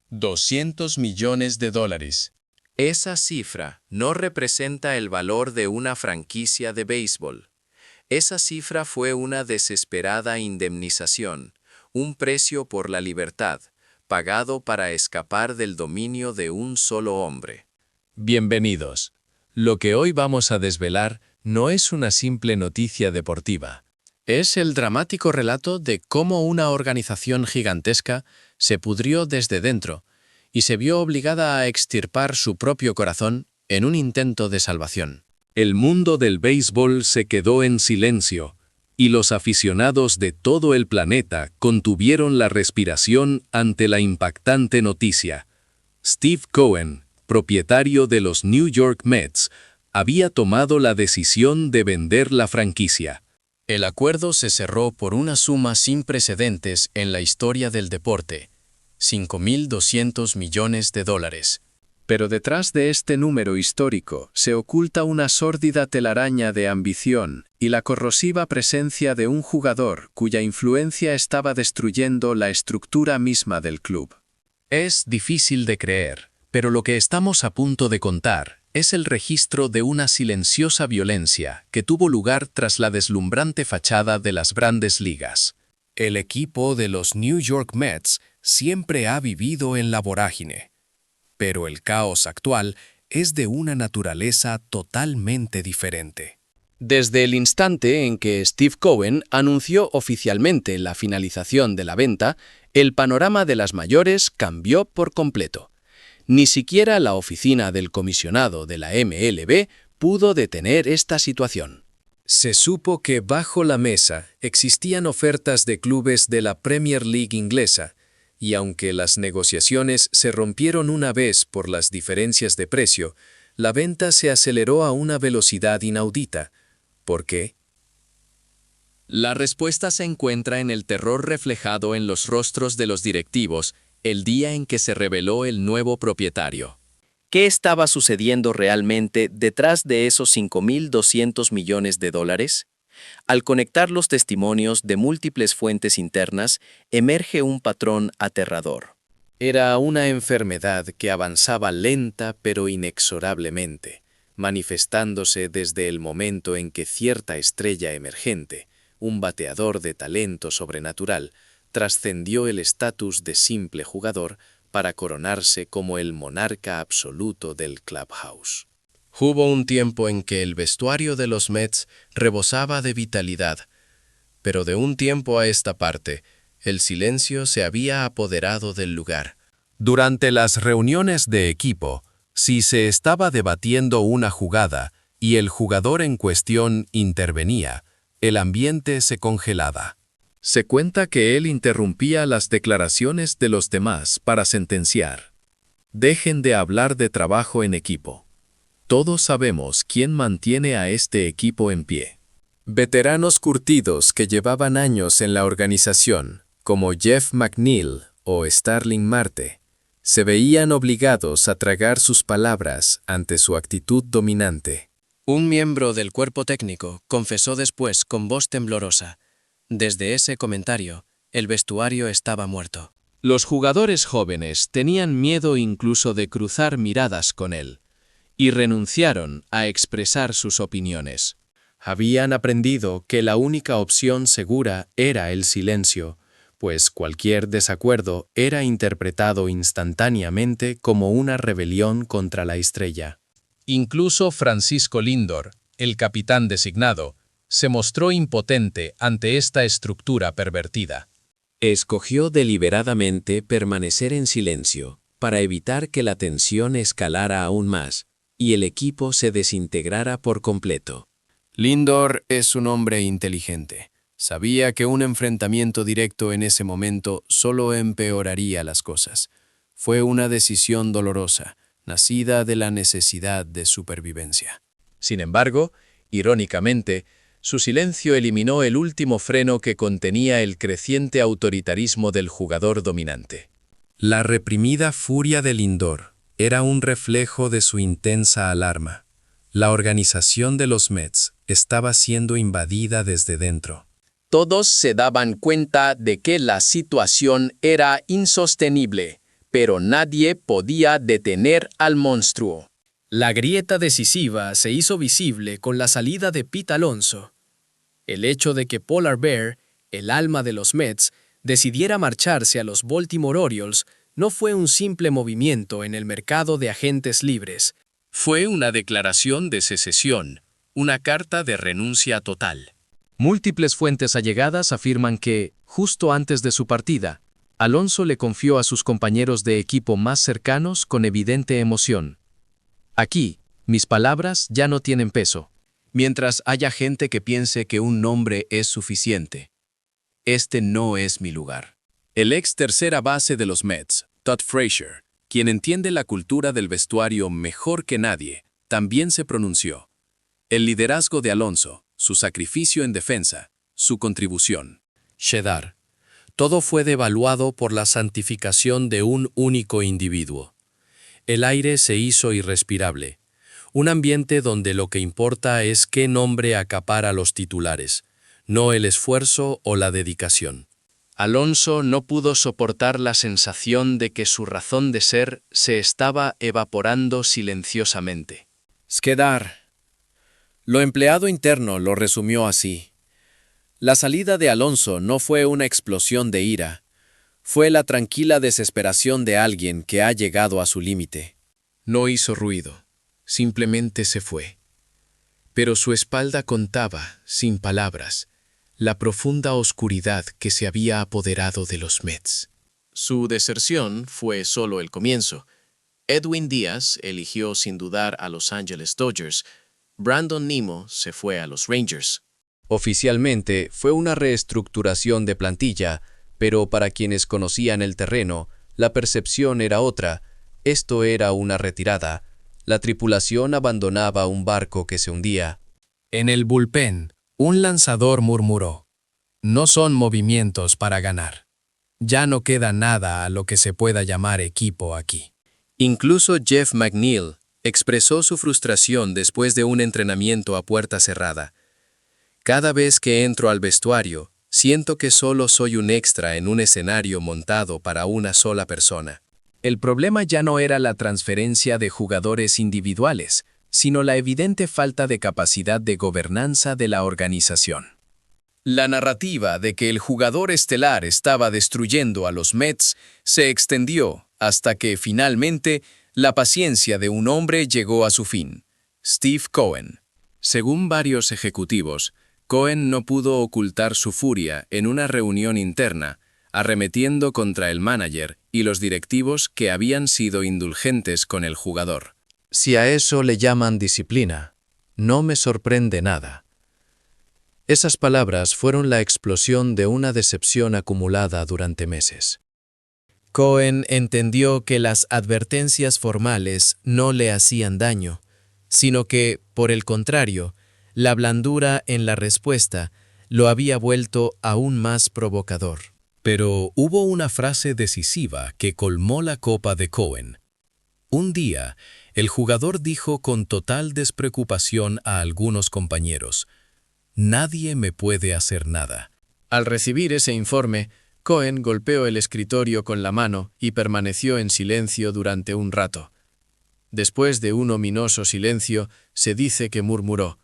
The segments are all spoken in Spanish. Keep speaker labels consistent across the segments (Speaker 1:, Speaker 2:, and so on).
Speaker 1: 200 millones de dólares.
Speaker 2: Esa cifra no representa el valor de una franquicia de béisbol. Esa cifra fue una desesperada indemnización, un precio por la libertad, pagado para escapar del dominio de un solo hombre.
Speaker 3: Bienvenidos. Lo que hoy vamos a desvelar no es una simple noticia deportiva.
Speaker 4: Es el dramático relato de cómo una organización gigantesca se pudrió desde dentro y se vio obligada a extirpar su propio corazón en un intento de salvación.
Speaker 3: El mundo del béisbol se quedó en silencio, y los aficionados de todo el planeta contuvieron la respiración ante la impactante noticia. Steve Cohen, propietario de los New York Mets, había tomado la decisión de vender la franquicia.
Speaker 4: El acuerdo se cerró por una suma sin precedentes en la historia del deporte, $5.200 millones.
Speaker 2: Pero detrás de este número histórico se oculta una sórdida telaraña de ambición y la corrosiva presencia de un jugador cuya influencia estaba destruyendo la estructura misma del club.
Speaker 4: Es difícil de creer, pero lo que estamos a punto de contar es el registro de una silenciosa violencia que tuvo lugar tras la deslumbrante fachada de las Grandes Ligas. El equipo de los New York Mets siempre ha vivido en la vorágine, pero el caos actual es de una naturaleza totalmente diferente. Desde el instante en que Steve Cohen anunció oficialmente la finalización de la venta, el panorama de las mayores cambió por completo. Ni siquiera la oficina del comisionado de la MLB pudo detener esta situación.
Speaker 3: Se supo que bajo la mesa existían ofertas de clubes de la Premier League inglesa, y aunque las negociaciones se rompieron una vez por las diferencias de precio, la venta se aceleró a una velocidad inaudita. ¿Por qué?
Speaker 2: La respuesta se encuentra en el terror reflejado en los rostros de los directivos el día en que se reveló el nuevo propietario. ¿Qué estaba sucediendo realmente detrás de esos $5.200 millones? Al conectar los testimonios de múltiples fuentes internas, emerge un patrón aterrador.
Speaker 4: Era una enfermedad que avanzaba lenta pero inexorablemente, manifestándose desde el momento en que cierta estrella emergente, un bateador de talento sobrenatural, trascendió el estatus de simple jugador para coronarse como el monarca absoluto del clubhouse. Hubo un tiempo en que el vestuario de los Mets rebosaba de vitalidad, pero de un tiempo a esta parte, el silencio se había apoderado del lugar.
Speaker 3: Durante las reuniones de equipo, si se estaba debatiendo una jugada y el jugador en cuestión intervenía, el ambiente se congelaba. Se cuenta que él interrumpía las declaraciones de los demás para sentenciar: dejen de hablar de trabajo en equipo. Todos sabemos quién mantiene a este equipo en pie.
Speaker 2: Veteranos curtidos que llevaban años en la organización, como Jeff McNeil o Starling Marte, se veían obligados a tragar sus palabras ante su actitud dominante.
Speaker 4: Un miembro del cuerpo técnico confesó después con voz temblorosa: desde ese comentario, el vestuario estaba muerto.
Speaker 3: Los jugadores jóvenes tenían miedo incluso de cruzar miradas con él, y renunciaron a expresar sus opiniones.
Speaker 4: Habían aprendido que la única opción segura era el silencio, pues cualquier desacuerdo era interpretado instantáneamente como una rebelión contra la estrella.
Speaker 3: Incluso Francisco Lindor, el capitán designado, se mostró impotente ante esta estructura pervertida.
Speaker 5: Escogió deliberadamente permanecer en silencio para evitar que la tensión escalara aún más y el equipo se desintegrara por completo.
Speaker 4: Lindor es un hombre inteligente. Sabía que un enfrentamiento directo en ese momento solo empeoraría las cosas. Fue una decisión dolorosa, nacida de la necesidad de supervivencia.
Speaker 3: Sin embargo, irónicamente, su silencio eliminó el último freno que contenía el creciente autoritarismo del jugador dominante. La reprimida furia de Lindor era un reflejo de su intensa alarma. La organización de los Mets estaba siendo invadida desde dentro.
Speaker 2: Todos se daban cuenta de que la situación era insostenible, pero nadie podía detener al monstruo.
Speaker 6: La grieta decisiva se hizo visible con la salida de Pete Alonso. El hecho de que Polar Bear, el alma de los Mets, decidiera marcharse a los Baltimore Orioles no fue un simple movimiento en el mercado de agentes libres.
Speaker 4: Fue una declaración de secesión, una carta de renuncia total. Múltiples fuentes allegadas afirman que, justo antes de su partida, Alonso le confió a sus compañeros de equipo más cercanos con evidente emoción: aquí, mis palabras ya no tienen peso.
Speaker 1: Mientras haya gente que piense que un nombre es suficiente, este no es mi lugar. El ex tercera base de los Mets, Todd Frazier, quien entiende la cultura del vestuario mejor que nadie, también se pronunció. El liderazgo de Alonso, su sacrificio en defensa, su contribución.
Speaker 3: Cheddar. Todo fue devaluado por la santificación de un único individuo. El aire se hizo irrespirable. Un ambiente donde lo que importa es qué nombre acapara los titulares, no el esfuerzo o la dedicación.
Speaker 2: Alonso no pudo soportar la sensación de que su razón de ser se estaba evaporando silenciosamente.
Speaker 3: Skedar. Lo empleado interno lo resumió así. La salida de Alonso no fue una explosión de ira, fue la tranquila desesperación de alguien que ha llegado a su límite.
Speaker 4: No hizo ruido, simplemente se fue. Pero su espalda contaba, sin palabras, la profunda oscuridad que se había apoderado de los Mets.
Speaker 7: Su deserción fue solo el comienzo. Edwin Díaz eligió sin dudar a Los Angeles Dodgers. Brandon Nimmo se fue a los Rangers.
Speaker 2: Oficialmente fue una reestructuración de plantilla, pero para quienes conocían el terreno, la percepción era otra. Esto era una retirada. La tripulación abandonaba un barco que se hundía.
Speaker 6: En el bullpen, un lanzador murmuró: no son movimientos para ganar. Ya no queda nada a lo que se pueda llamar equipo aquí.
Speaker 1: Incluso Jeff McNeil expresó su frustración después de un entrenamiento a puerta cerrada. Cada vez que entro al vestuario, siento que solo soy un extra en un escenario montado para una sola persona.
Speaker 4: El problema ya no era la transferencia de jugadores individuales, sino la evidente falta de capacidad de gobernanza de la organización.
Speaker 1: La narrativa de que el jugador estelar estaba destruyendo a los Mets se extendió hasta que, finalmente, la paciencia de un hombre llegó a su fin: Steve Cohen. Según varios ejecutivos, Cohen no pudo ocultar su furia en una reunión interna, arremetiendo contra el manager y los directivos que habían sido indulgentes con el jugador.
Speaker 2: Si a eso le llaman disciplina, no me sorprende nada. Esas palabras fueron la explosión de una decepción acumulada durante meses.
Speaker 6: Cohen entendió que las advertencias formales no le hacían daño, sino que, por el contrario, la blandura en la respuesta lo había vuelto aún más provocador.
Speaker 3: Pero hubo una frase decisiva que colmó la copa de Cohen. Un día, el jugador dijo con total despreocupación a algunos compañeros: «Nadie me puede hacer nada».
Speaker 6: Al recibir ese informe, Cohen golpeó el escritorio con la mano y permaneció en silencio durante un rato. Después de un ominoso silencio, se dice que murmuró: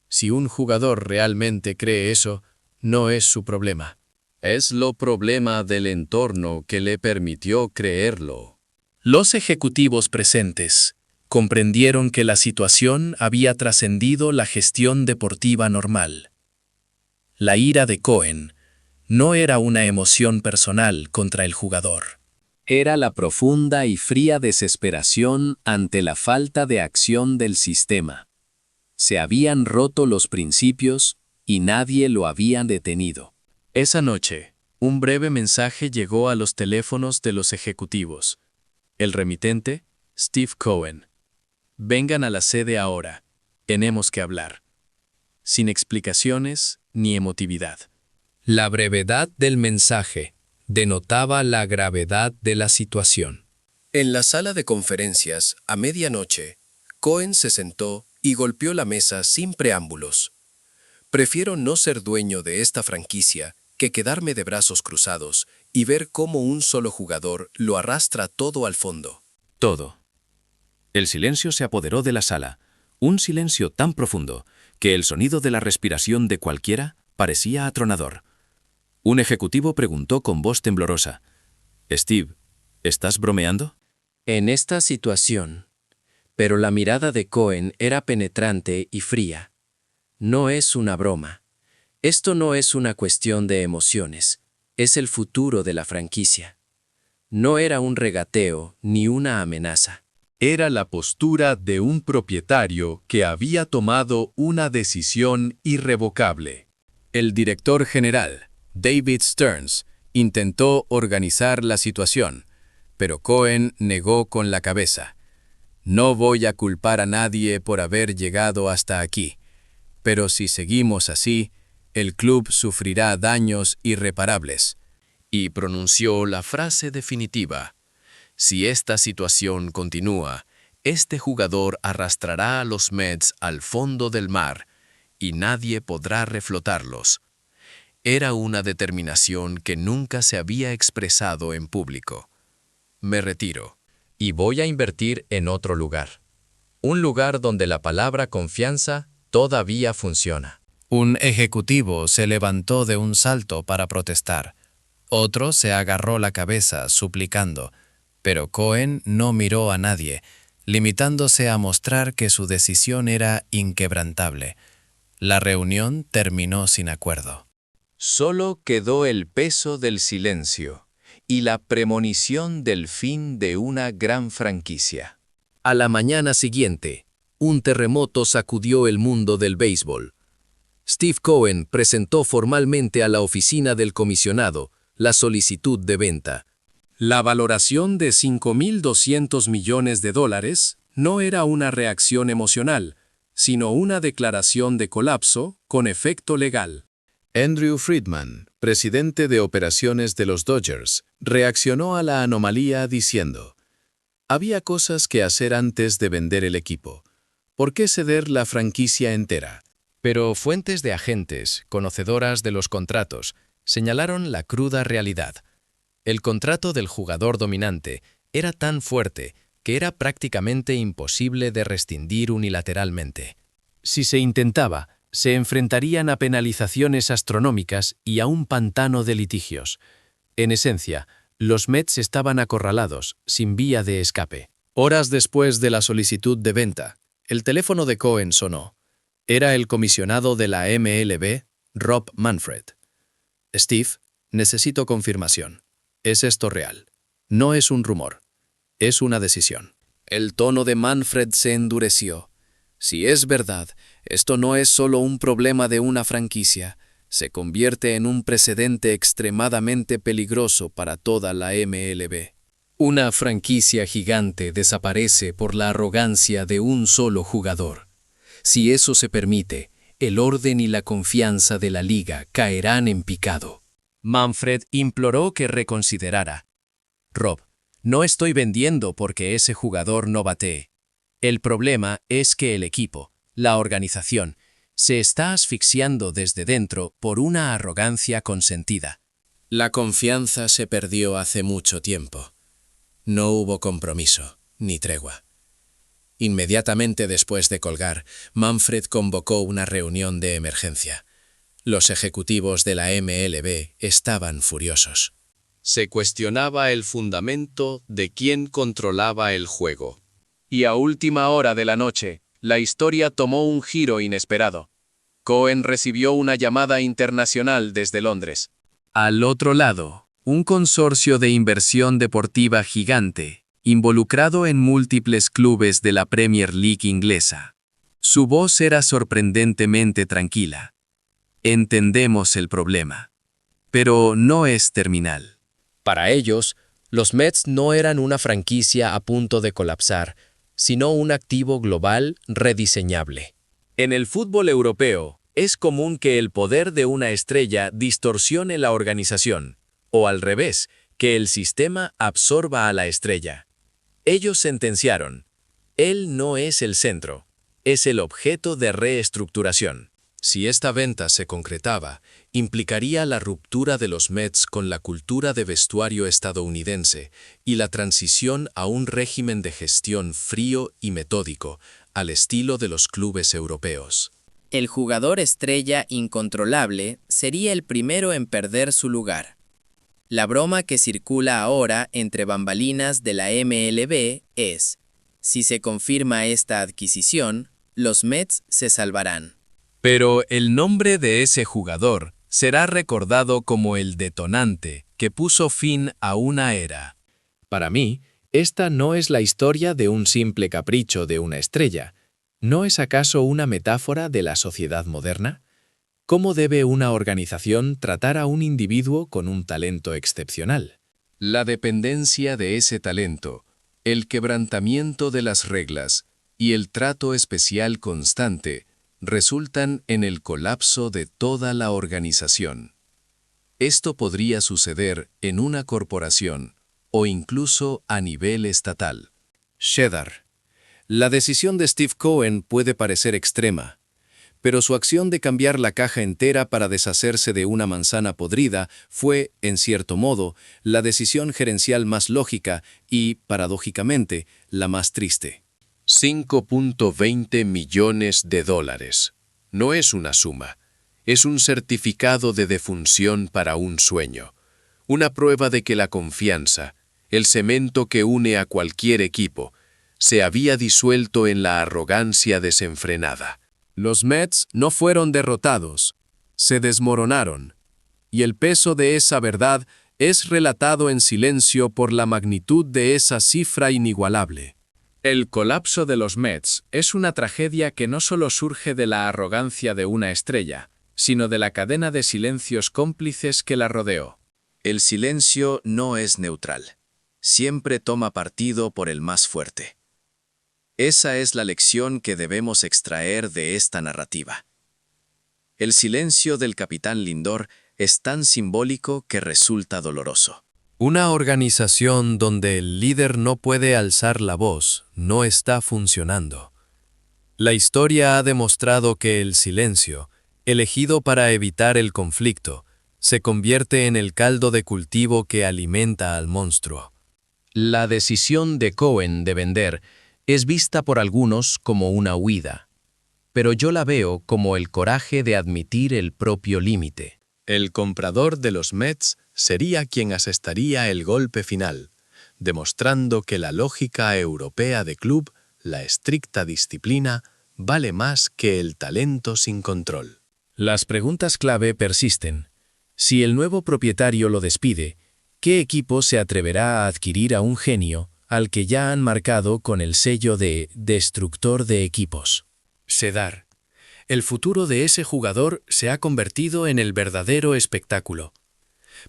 Speaker 6: si un jugador realmente cree eso, no es su problema.
Speaker 1: Es lo problema del entorno que le permitió creerlo.
Speaker 4: Los ejecutivos presentes comprendieron que la situación había trascendido la gestión deportiva normal. La ira de Cohen no era una emoción personal contra el jugador.
Speaker 5: Era la profunda y fría desesperación ante la falta de acción del sistema. Se habían roto los principios y nadie lo había detenido.
Speaker 4: Esa noche, un breve mensaje llegó a los teléfonos de los ejecutivos. El remitente, Steve Cohen. Vengan a la sede ahora. Tenemos que hablar. Sin explicaciones ni emotividad.
Speaker 3: La brevedad del mensaje denotaba la gravedad de la situación.
Speaker 1: En la sala de conferencias, a medianoche, Cohen se sentó y golpeó la mesa sin preámbulos. Prefiero no ser dueño de esta franquicia que quedarme de brazos cruzados
Speaker 3: y ver cómo un solo jugador lo arrastra todo al fondo.
Speaker 8: Todo. El silencio se apoderó de la sala, un silencio tan profundo que el sonido de la respiración de cualquiera parecía atronador. Un ejecutivo preguntó con voz temblorosa, «Steve, ¿estás bromeando?»
Speaker 5: En esta situación, pero la mirada de Cohen era penetrante y fría. No es una broma. Esto no es una cuestión de emociones, es el futuro de la franquicia. No era un regateo ni una amenaza.
Speaker 4: Era la postura de un propietario que había tomado una decisión irrevocable.
Speaker 6: El director general, David Stearns, intentó organizar la situación, pero Cohen negó con la cabeza. No voy a culpar a nadie por haber llegado hasta aquí, pero si seguimos así, el club sufrirá daños irreparables.
Speaker 1: Y pronunció la frase definitiva. Si esta situación continúa, este jugador arrastrará a los Mets al fondo del mar y nadie podrá reflotarlos. Era una determinación que nunca se había expresado en público. Me retiro.
Speaker 2: Y voy a invertir en otro lugar. Un lugar donde la palabra confianza todavía funciona.
Speaker 6: Un ejecutivo se levantó de un salto para protestar. Otro se agarró la cabeza, suplicando, pero Cohen no miró a nadie, limitándose a mostrar que su decisión era inquebrantable. La reunión terminó sin acuerdo.
Speaker 2: Solo quedó el peso del silencio y la premonición del fin de una gran franquicia.
Speaker 6: A la mañana siguiente, un terremoto sacudió el mundo del béisbol. Steve Cohen presentó formalmente a la oficina del comisionado la solicitud de venta.
Speaker 4: La valoración de $5.200 millones no era una reacción emocional, sino una declaración de colapso con efecto legal.
Speaker 3: Andrew Friedman, presidente de operaciones de los Dodgers, reaccionó a la anomalía diciendo, «Había cosas que hacer antes de vender el equipo. ¿Por qué ceder la franquicia entera?»
Speaker 6: Pero fuentes de agentes, conocedoras de los contratos, señalaron la cruda realidad. El contrato del jugador dominante era tan fuerte que era prácticamente imposible de rescindir unilateralmente. Si se intentaba, se enfrentarían a penalizaciones astronómicas y a un pantano de litigios. En esencia, los Mets estaban acorralados, sin vía de escape. Horas después de la solicitud de venta, el teléfono de Cohen sonó. Era el comisionado de la MLB, Rob Manfred. «Steve, necesito confirmación. ¿Es esto real? No es un rumor. Es una decisión». El tono de Manfred se endureció. «Si es verdad, esto no es solo un problema de una franquicia. Se convierte en un precedente extremadamente peligroso para toda la MLB. Una franquicia gigante desaparece por la arrogancia de un solo jugador. Si eso se permite, el orden y la confianza de la liga caerán en picado». Manfred imploró que reconsiderara. «Rob, no estoy vendiendo porque ese jugador no batee. El problema es que el equipo, la organización, se está asfixiando desde dentro por una arrogancia consentida. La confianza se perdió hace mucho tiempo. No hubo compromiso, ni tregua». Inmediatamente después de colgar, Manfred convocó una reunión de emergencia. Los ejecutivos de la MLB estaban furiosos.
Speaker 2: Se cuestionaba el fundamento de quién controlaba el juego. Y a última hora de la noche, la historia tomó un giro inesperado. Cohen recibió una llamada internacional desde Londres.
Speaker 6: Al otro lado, un consorcio de inversión deportiva gigante, involucrado en múltiples clubes de la Premier League inglesa. Su voz era sorprendentemente tranquila. «Entendemos el problema, pero no es terminal». Para ellos, los Mets no eran una franquicia a punto de colapsar, sino un activo global rediseñable. En el fútbol europeo, es común que el poder de una estrella distorsione la organización, o al revés, que el sistema absorba a la estrella. Ellos sentenciaron, él no es el centro, es el objeto de reestructuración. Si esta venta se concretaba, implicaría la ruptura de los Mets con la cultura de vestuario estadounidense y la transición a un régimen de gestión frío y metódico, al estilo de los clubes europeos.
Speaker 2: El jugador estrella incontrolable sería el primero en perder su lugar. La broma que circula ahora entre bambalinas de la MLB es: si se confirma esta adquisición, los Mets se salvarán.
Speaker 3: Pero el nombre de ese jugador será recordado como el detonante que puso fin a una era.
Speaker 1: Para mí, esta no es la historia de un simple capricho de una estrella. ¿No es acaso una metáfora de la sociedad moderna? ¿Cómo debe una organización tratar a un individuo con un talento excepcional?
Speaker 4: La dependencia de ese talento, el quebrantamiento de las reglas y el trato especial constante resultan en el colapso de toda la organización. Esto podría suceder en una corporación o incluso a nivel estatal.
Speaker 1: Cheddar. La decisión de Steve Cohen puede parecer extrema, pero su acción de cambiar la caja entera para deshacerse de una manzana podrida fue, en cierto modo, la decisión gerencial más lógica y, paradójicamente, la más triste.
Speaker 3: $5.20 millones. No es una suma, es un certificado de defunción para un sueño, una prueba de que la confianza, el cemento que une a cualquier equipo, se había disuelto en la arrogancia desenfrenada.
Speaker 6: Los Mets no fueron derrotados, se desmoronaron, y el peso de esa verdad es relatado en silencio por la magnitud de esa cifra inigualable. El colapso de los Mets es una tragedia que no solo surge de la arrogancia de una estrella, sino de la cadena de silencios cómplices que la rodeó.
Speaker 2: El silencio no es neutral. Siempre toma partido por el más fuerte. Esa es la lección que debemos extraer de esta narrativa. El silencio del capitán Lindor es tan simbólico que resulta doloroso.
Speaker 3: Una organización donde el líder no puede alzar la voz no está funcionando. La historia ha demostrado que el silencio, elegido para evitar el conflicto, se convierte en el caldo de cultivo que alimenta al monstruo.
Speaker 6: La decisión de Cohen de vender es vista por algunos como una huida, pero yo la veo como el coraje de admitir el propio límite. El comprador de los Mets sería quien asestaría el golpe final, demostrando que la lógica europea de club, la estricta disciplina, vale más que el talento sin control. Las preguntas clave persisten. Si el nuevo propietario lo despide, ¿qué equipo se atreverá a adquirir a un genio al que ya han marcado con el sello de destructor de equipos?
Speaker 1: Cheddar. El futuro de ese jugador se ha convertido en el verdadero espectáculo.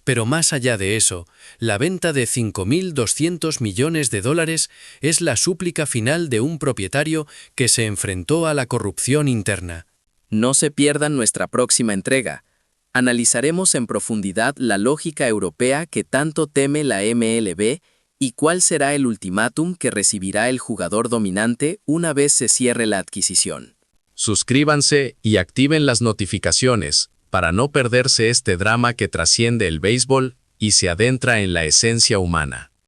Speaker 1: Pero más allá de eso, la venta de $5.200 millones es la súplica final de un propietario que se enfrentó a la corrupción interna.
Speaker 2: No se pierdan nuestra próxima entrega. Analizaremos en profundidad la lógica europea que tanto teme la MLB y cuál será el ultimátum que recibirá el jugador dominante una vez se cierre la adquisición.
Speaker 6: Suscríbanse y activen las notificaciones para no perderse este drama que trasciende el béisbol y se adentra en la esencia humana.